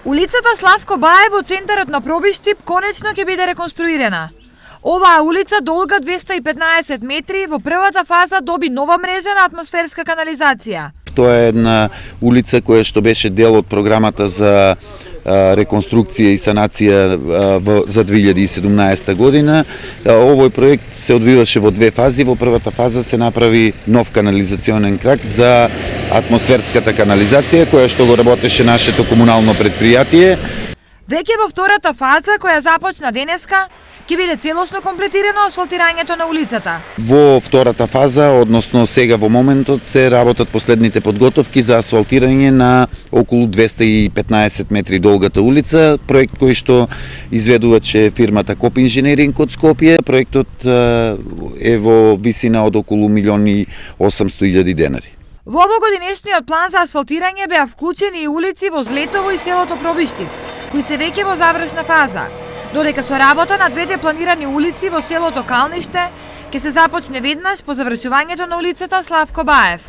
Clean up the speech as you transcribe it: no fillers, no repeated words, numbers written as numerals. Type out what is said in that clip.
Улицата Славко Баев во центарот на Пробиштип конечно ќе биде реконструирана. Оваа улица долга 215 метри во првата фаза доби нова мрежа на атмосферска канализација. Тоа е една улица која што беше дел од програмата за реконструкција и санација за 2017 година. Овој проект се одвиваше во две фази. Во првата фаза се направи нов канализационен крак за атмосферската канализација која што го работеше нашето комунално предпријатие. Веќе во втората фаза, која започна денеска, ќе биде целосно комплетирано асфалтирањето на улицата. Во втората фаза, односно сега во моментот, се работат последните подготовки за асфалтирање на околу 215 метри долгата улица, проект кој што изведуваше фирмата Коп Инженеринг од Скопје. Проектот е во висина од околу 1.800.000 денари. Во овогодинешниот план за асфалтирање беа вклучени и улици во Злетово и селото Пробиштип, кои се веќе во завршна фаза, додека со работа на двете планирани улици во селото Калниште ќе се започне веднаш по завршувањето на улицата Славко Баев.